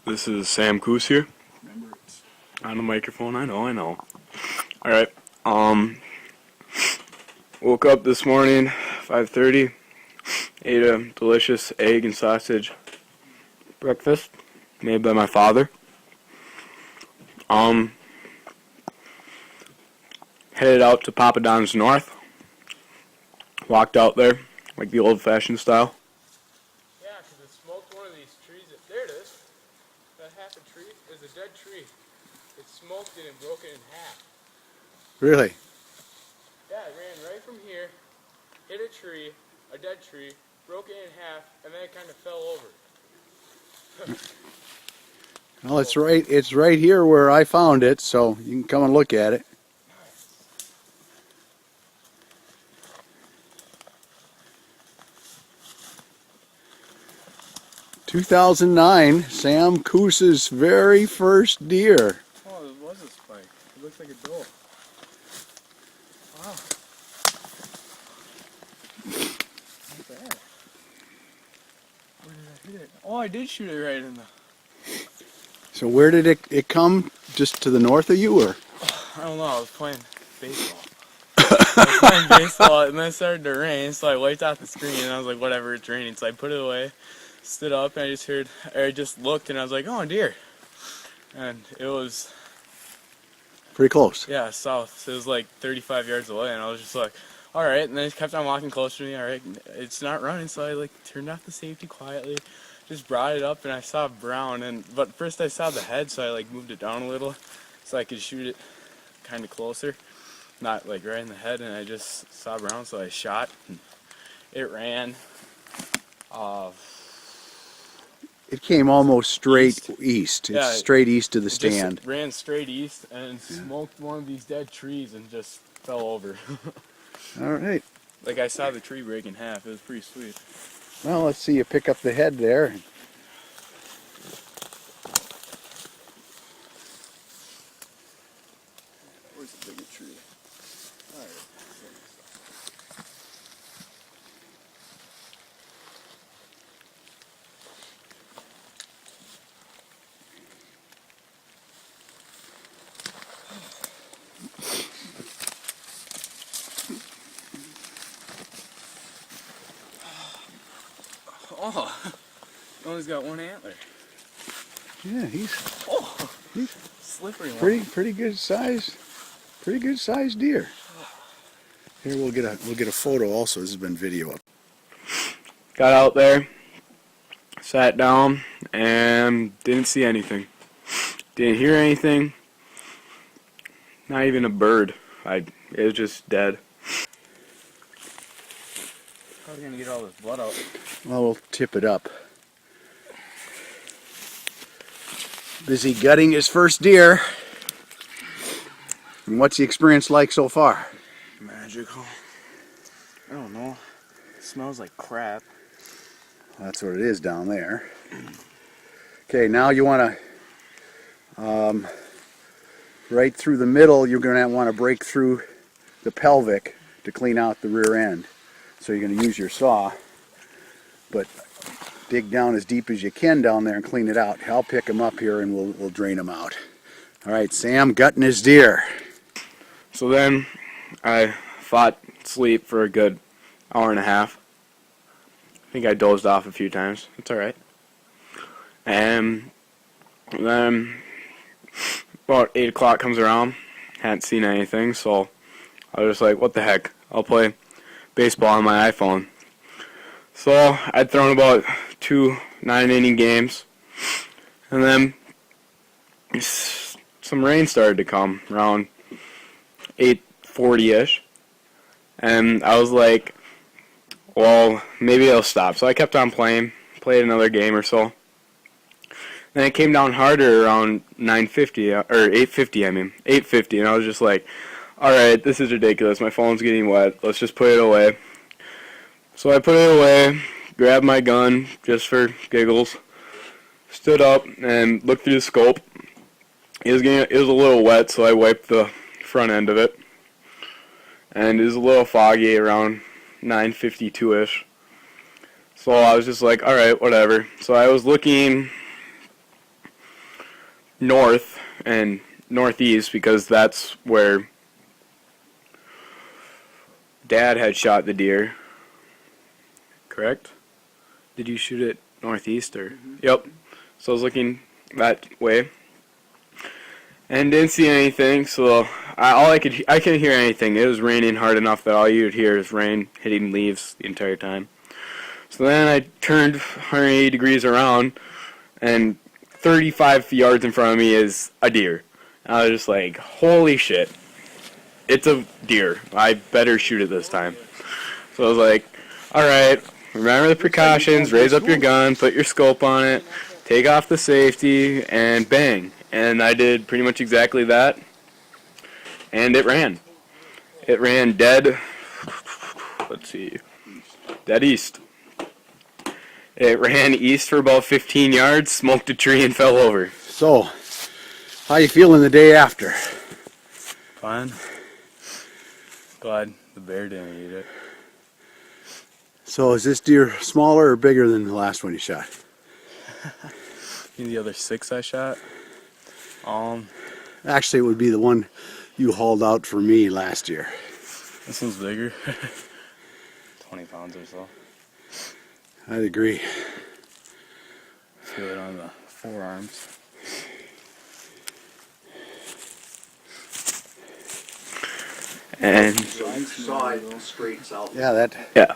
This is Sam Coos here. On the microphone, I know. Alright, woke up this morning, 5:30, ate a delicious egg and sausage breakfast made by my father. Headed out to Papa Don's North. Walked out there, like the old-fashioned style. Yeah, because it smoked one of these trees. There it is. That half a tree is a dead tree. It smoked it and broke it in half. Really? Yeah, it ran right from here, hit a tree, a dead tree, broke it in half, and then it kind of fell over. Well, it's right here where I found it, so you can come and look at it. "2009, Sam Coos's very first deer." Oh, it was a spike. It looks like a doe. Wow. Not bad. Where did I hit it? Oh, I did shoot it right in the... So where did it come? Just to the north of you, or? I don't know, I was playing baseball. I was playing baseball, and then it started to rain, so I wiped out the screen, and I was like, whatever, it's raining. So I put it away, stood up, and I just looked, and I was like, oh, deer. And it was, Pretty close. yeah, south. So it was like 35 yards away, and I was just like, all right. And then it kept on walking closer to me. All right, it's not running, so I like turned off the safety quietly, just brought it up, and I saw brown. But first I saw the head, so I like moved it down a little, so I could shoot it kind of closer, not like right in the head. And I just saw brown, so I shot. And it ran. It came almost straight east. It's Yeah, straight east of the It stand. just ran straight east and smoked one of these dead trees and just fell over. All right. Like I saw the tree break in half. It was pretty sweet. Well, let's see you pick up the head there. Where's the bigger tree? All right. Oh, he only's got one antler. Yeah, he's Slippery one. pretty good size. Pretty good sized deer. Here we'll get a photo also. This has been video up. Got out there, sat down, and didn't see anything. Didn't hear anything. Not even a bird. It was just dead. How are we gonna get all this blood out? Well, we'll tip it up. Busy gutting his first deer. And what's the experience like so far? Magical. I don't know. It smells like crap. That's what it is down there. Okay, now you want to, right through the middle, you're going to want to break through the pelvic to clean out the rear end. So you're going to use your saw, but dig down as deep as you can down there and clean it out. I'll pick them up here and we'll drain them out. All right, Sam gutting his deer. So then I fought sleep for a good hour and a half. I think I dozed off a few times. It's alright. And then about 8 o'clock comes around. Hadn't seen anything, so I was just like, what the heck? I'll play baseball on my iPhone. So I'd thrown about 2 9-inning games. And then some rain started to come around 8:40ish, and I was like, well, maybe it'll stop. So I kept on played another game or so. Then it came down harder around 9:50 or 8:50. 8:50, and I was just like, all right, this is ridiculous. My phone's getting wet. Let's just put it away. So I put it away, grabbed my gun just for giggles, stood up and looked through the scope. It was a little wet, so I wiped the front end of it, and it was a little foggy around 9:52ish. So I was just like, all right, whatever. So I was looking north and northeast because that's where Dad had shot the deer. Correct? Did you shoot it northeast or? Yep. So I was looking that way and didn't see anything. So I couldn't hear anything. It was raining hard enough that all you would hear is rain hitting leaves the entire time. So then I turned 180 degrees around, and 35 yards in front of me is a deer. And I was just like, holy shit. It's a deer. I better shoot it this time. So I was like, alright, remember the precautions, raise up your gun, put your scope on it, take off the safety, and bang. And I did pretty much exactly that. And it ran. It ran dead, let's see, dead east. It ran east for about 15 yards, smoked a tree, and fell over. So, how you feeling the day after? Fine. Glad the bear didn't eat it. So is this deer smaller or bigger than the last one you shot? And the other 6 I shot. Actually, it would be the one you hauled out for me last year. This one's bigger. 20 pounds or so. I'd agree. Feel it on the forearms. And So you saw it straight south. Yeah, that. yeah,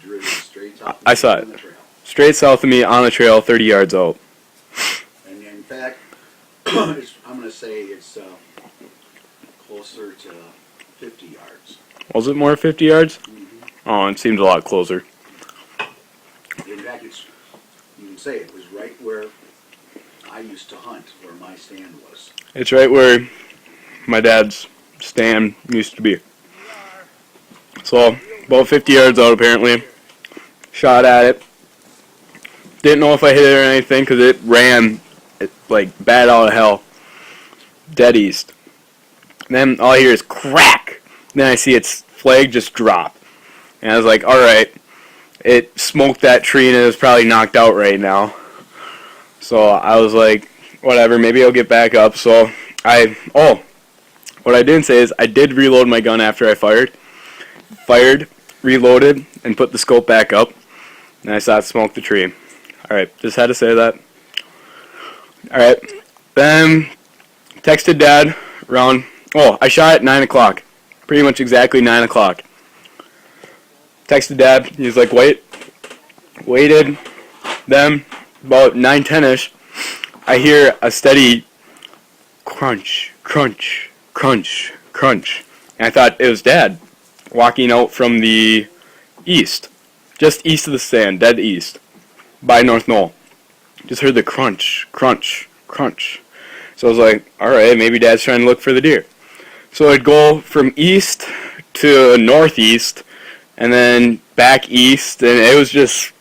Driven straight south. I saw it. on the trail. straight south of me on the trail, 30 yards out. And in fact, I'm going to say it's closer to 50 yards. Was it more 50 yards? Oh, it seemed a lot closer. In fact, you can say it was right where I used to hunt, where my stand was. It's right where my dad's stand used to be. So, about 50 yards out apparently. Shot at it. Didn't know if I hit it or anything because it ran like bad out of hell. Dead east. Then all I hear is crack. Then I see its flag just drop. And I was like, alright. It smoked that tree and it was probably knocked out right now. So I was like, whatever, maybe I'll get back up. So what I didn't say is I did reload my gun after I fired. Reloaded, and put the scope back up. And I saw it smoke the tree. Alright, just had to say that. Alright, then texted Dad around, I shot at 9 o'clock. Pretty much exactly 9 o'clock. Texted Dad, he was like, waited. Then, about 9:10ish, I hear a steady crunch, crunch, crunch, crunch. And I thought it was Dad walking out from the east. Just east of the stand, dead east. By North Knoll. Just heard the crunch, crunch, crunch. So I was like, alright, maybe Dad's trying to look for the deer. So I'd go from east to northeast, and then back east, and it was just,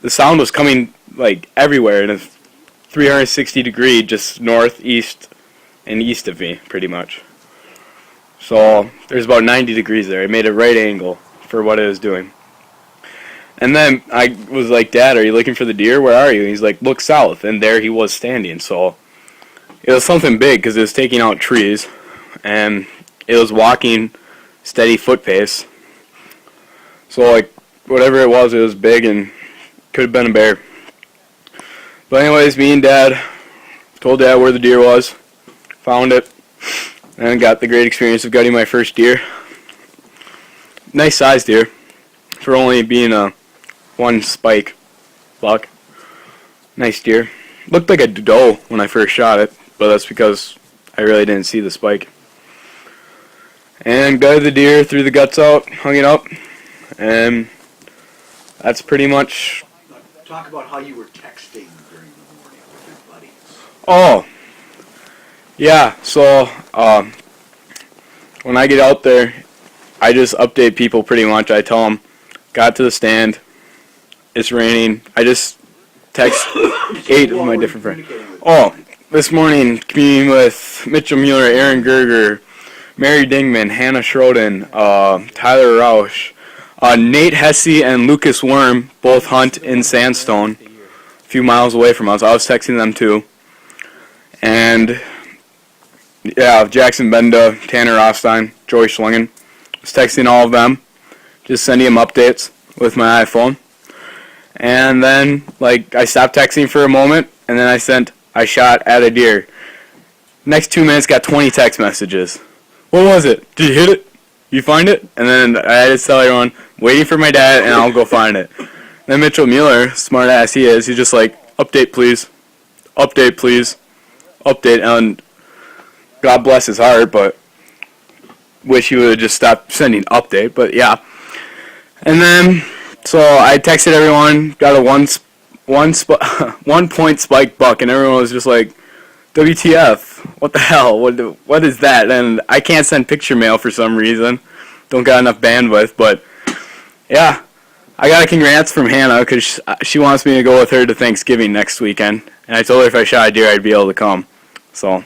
the sound was coming like everywhere in a 360 degree, just north, east, and east of me, pretty much. So there's about 90 degrees there. It made a right angle for what it was doing. And then I was like, Dad, are you looking for the deer? Where are you? And he's like, look south. And there he was standing. So it was something big because it was taking out trees. And it was walking steady foot pace. So like whatever it was big and could have been a bear. But anyways, me and Dad told Dad where the deer was. Found it. And got the great experience of gutting my first deer. Nice sized deer. For only being a one spike buck. Nice deer. Looked like a doe when I first shot it, but that's because I really didn't see the spike. And gutted the deer, threw the guts out, hung it up, and that's pretty much. Talk about how you were texting during the morning with your buddies. Oh, yeah. So when I get out there, I just update people pretty much. I tell them, got to the stand. It's raining. I just text 8 of my different friends. This morning, communing with Mitchell Mueller, Aaron Gerger, Mary Dingman, Hannah Schroden, Tyler Rausch, Nate Hesse, and Lucas Worm both hunt in Sandstone, a few miles away from us. I was texting them too. And yeah, Jackson Benda, Tanner Rostein, Joey Schlingen. I was texting all of them, just sending them updates with my iPhone. And then, like, I stopped texting for a moment, and then I shot at a deer. Next 2 minutes, got 20 text messages. What was it? Did you hit it? You find it? And then I had to tell everyone, waiting for my dad, and I'll go find it. Then Mitchell Mueller, smart ass he is, he's just like, update please, update, and God bless his heart, but wish he would have just stopped sending update, but yeah. And then, so I texted everyone, got a 1 point spike buck, and everyone was just like, WTF, what the hell, what is that? And I can't send picture mail for some reason, don't got enough bandwidth, but yeah, I got a congrats from Hannah, because she wants me to go with her to Thanksgiving next weekend, and I told her if I shot a deer, I'd be able to come, so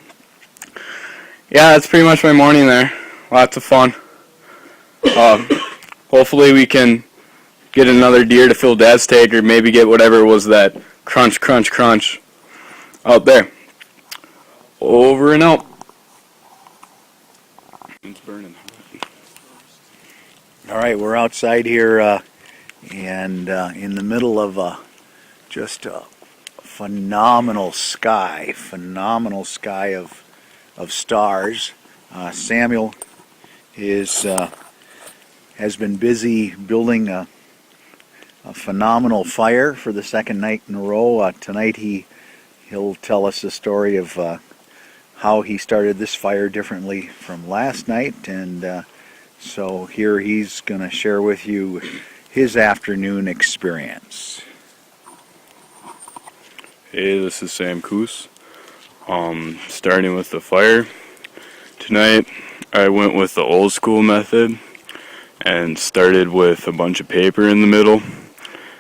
yeah, that's pretty much my morning there. Lots of fun. Hopefully we can get another deer to fill Dad's tank, or maybe get whatever was that crunch out there. Over and out. It's burning. All right, we're outside here, and in the middle of just a phenomenal sky of stars. Samuel has been busy building a phenomenal fire for the second night in a row. Tonight he'll tell us the story of how he started this fire differently from last night, and so here he's going to share with you his afternoon experience. Hey, this is Sam Coos. Starting with the fire. Tonight I went with the old school method and started with a bunch of paper in the middle.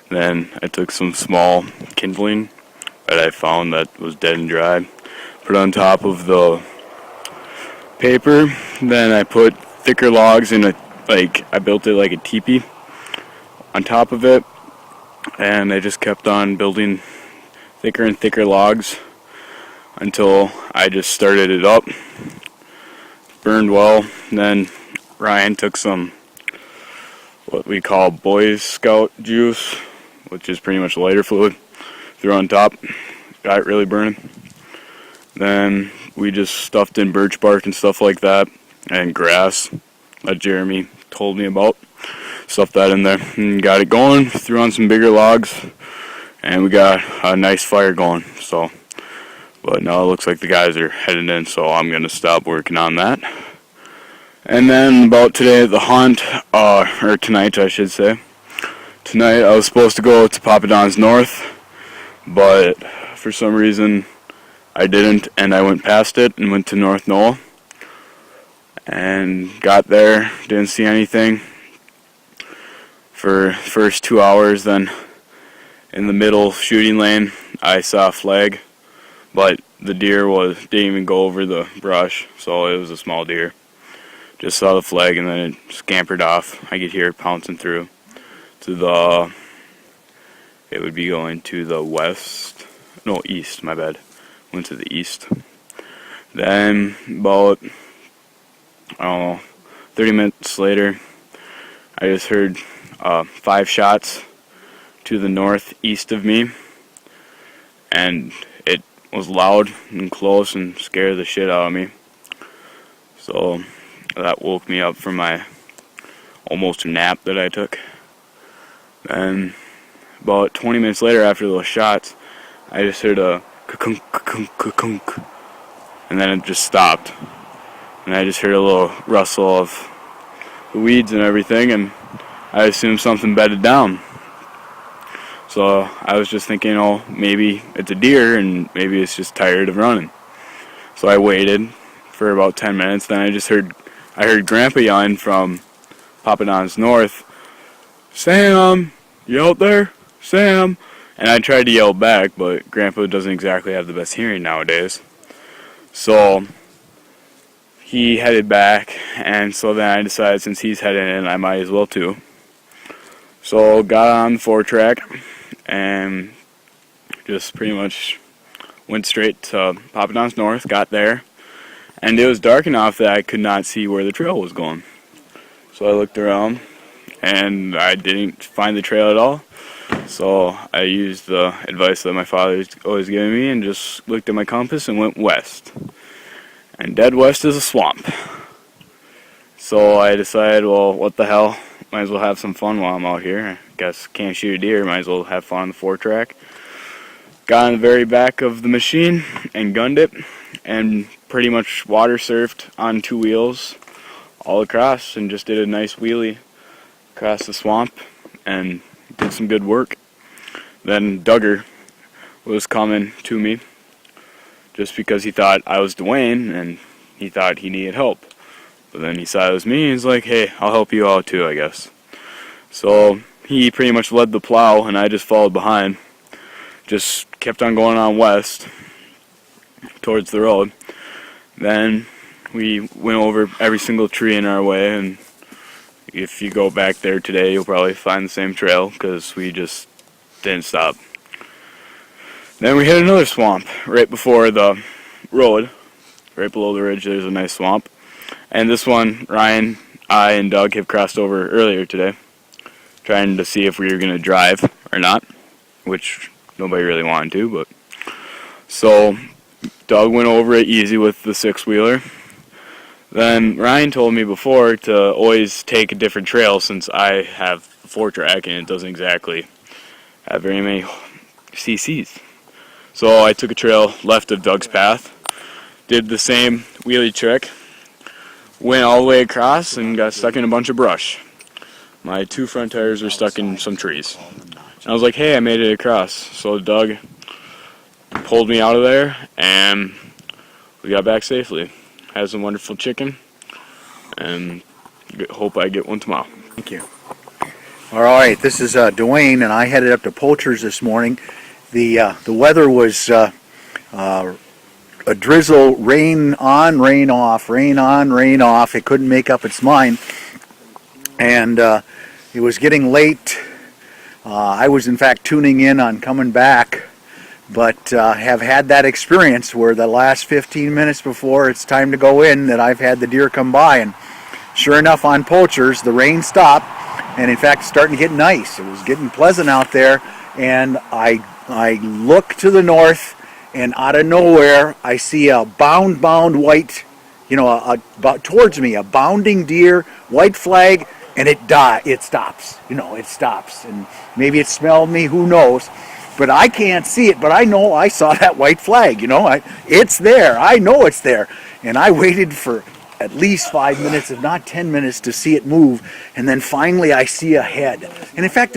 Then I took some small kindling that I found that was dead and dry, put on top of the paper. Then I put thicker logs in I built it like a teepee on top of it, and I just kept on building thicker and thicker logs until I just started it up. Burned well. And then Ryan took some what we call Boy Scout juice, which is pretty much lighter fluid, threw on top, got it really burning. Then we just stuffed in birch bark and stuff like that, and grass that Jeremy told me about. Stuffed that in there and got it going, threw on some bigger logs, and we got a nice fire going. So, but now it looks like the guys are headed in, so I'm going to stop working on that. And then about today, the hunt, or tonight I should say. Tonight I was supposed to go to Papa Don's North, but for some reason I didn't, and I went past it and went to North Knoll. And got there, didn't see anything for the first 2 hours. Then in the middle shooting lane I saw a flag, but the deer didn't even go over the brush, so it was a small deer. Just saw the flag and then it scampered off. I could hear it pouncing through to it would be going to the east, my bad. Went to the east. Then about 30 minutes later, I just heard 5 shots to the northeast of me, and it was loud and close and scared the shit out of me. So that woke me up from my almost nap that I took. Then about 20 minutes later, after those shots, I just heard a ka-kunk, ka-kunk, ka-kunk, and then it just stopped. And I just heard a little rustle of the weeds and everything, and I assumed something bedded down. So I was just thinking, maybe it's a deer, and maybe it's just tired of running. So I waited for about 10 minutes, then I heard Grandpa yelling from Papa Don's North, "Sam, you out there? Sam?" And I tried to yell back, but Grandpa doesn't exactly have the best hearing nowadays. So he headed back, and so then I decided since he's heading in, I might as well too. So got on the 4-track and just pretty much went straight to Papa Don's North, got there, and it was dark enough that I could not see where the trail was going. So I looked around, and I didn't find the trail at all. So I used the advice that my father was always giving me and just looked at my compass and went west. And dead west is a swamp. So I decided, well, what the hell? Might as well have some fun while I'm out here. I guess can't shoot a deer, might as well have fun on the 4-track. Got on the very back of the machine and gunned it, and pretty much water surfed on 2 wheels all across and just did a nice wheelie across the swamp and did some good work. Then Duggar was coming to me just because he thought I was Dwayne and he thought he needed help. But then he saw it was me and he's like, hey, I'll help you out too, I guess. So he pretty much led the plow and I just followed behind. Just kept on going on west towards the road. Then we went over every single tree in our way, and if you go back there today, you'll probably find the same trail because we just didn't stop. Then we hit another swamp right before the road. Right below the ridge, there's a nice swamp. And this one, Ryan, I, and Doug have crossed over earlier today, trying to see if we were going to drive or not, which nobody really wanted to, but so Doug went over it easy with the 6-wheeler. Then Ryan told me before to always take a different trail since I have a 4-track and it doesn't exactly have very many CCs. So I took a trail left of Doug's path, did the same wheelie trick, went all the way across and got stuck in a bunch of brush. My 2 front tires were stuck in some trees. And I was like, hey, I made it across. So Doug pulled me out of there and we got back safely. Had some wonderful chicken, and hope I get one tomorrow. Thank you. All right, this is Dwayne, and I headed up to Poulter's this morning. The weather was a drizzle, rain on, rain off, rain on, rain off. It couldn't make up its mind, and it was getting late. I was, in fact, tuning in on coming back, but have had that experience where the last 15 minutes before it's time to go in that I've had the deer come by, and sure enough on Poulter's the rain stopped, and in fact it's starting to get nice. It was getting pleasant out there, and I look to the north, and out of nowhere I see a bound white, towards me, a bounding deer, white flag, and it stops, it stops, and maybe it smelled me, who knows. But I can't see it, but I know I saw that white flag, it's there, I know it's there. And I waited for at least 5 minutes, if not 10 minutes, to see it move, and then finally I see a head. And in fact,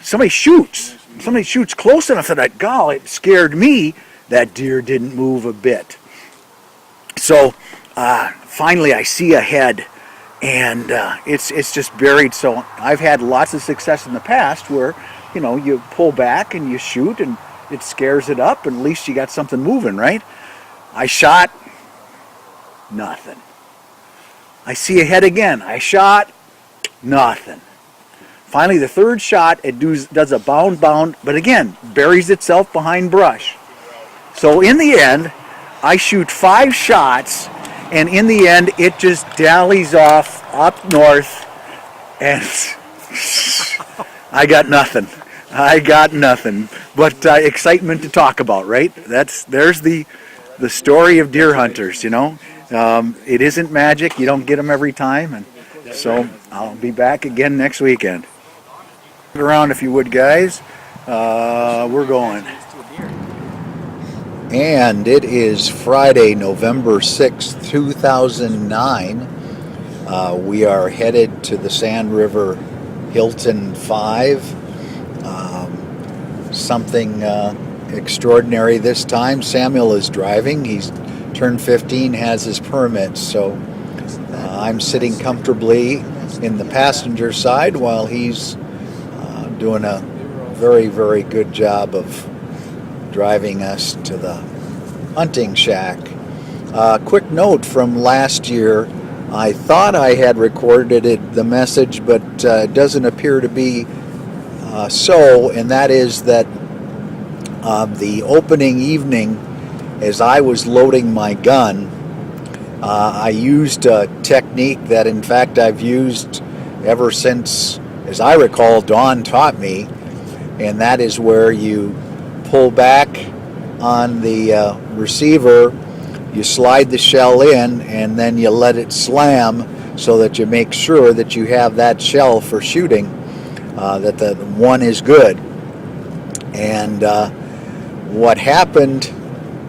somebody shoots close enough that, it scared me. That deer didn't move a bit. So finally I see a head, and it's just buried. So I've had lots of success in the past where you pull back and you shoot and it scares it up, and at least you got something moving, right? I shot, nothing. I see a head again. I shot, nothing. Finally, the third shot, it does a bound, but again, buries itself behind brush. So in the end, I shoot 5 shots, and in the end, it just dallies off up north, and I got nothing. But excitement to talk about, right? There's the story of deer hunters, It isn't magic. You don't get them every time. And so I'll be back again next weekend. Stick around if you would, guys. We're going. And it is Friday, November 6th, 2009. We are headed to the Sand River Hilton 5. Something extraordinary this time. Samuel is driving. He's turned 15, has his permit, so I'm sitting comfortably in the passenger side while he's doing a very, very good job of driving us to the hunting shack. Quick note from last year. I thought I had recorded the message, but it doesn't appear to be so, and that is that the opening evening as I was loading my gun, I used a technique that in fact I've used ever since, as I recall, Dawn taught me, and that is where you pull back on the receiver, you slide the shell in, and then you let it slam so that you make sure that you have that shell for shooting, that the one is good. And what happened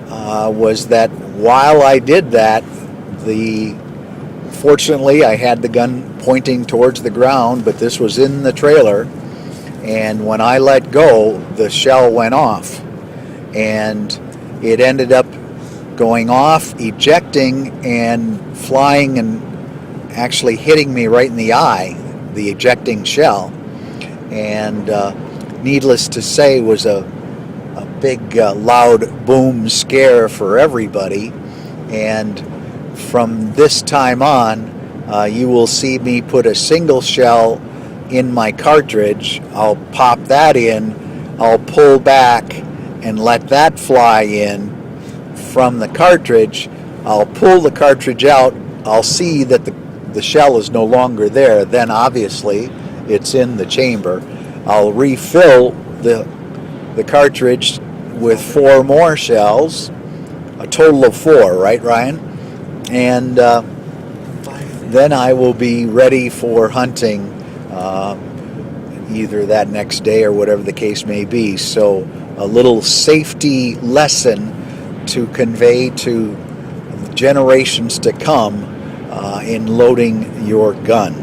was that while I did that, fortunately I had the gun pointing towards the ground, but this was in the trailer, and when I let go, the shell went off, and it ended up going off, ejecting, and flying and actually hitting me right in the eye, the ejecting shell. And needless to say, was a big loud boom scare for everybody. And from this time on, you will see me put a single shell in my cartridge. I'll pop that in, I'll pull back and let that fly in from the cartridge. I'll pull the cartridge out, I'll see that the shell is no longer there, then obviously it's in the chamber. I'll refill the cartridge with 4 more shells, a total of 4, right, Ryan? And then I will be ready for hunting either that next day or whatever the case may be. So a little safety lesson to convey to generations to come in loading your gun.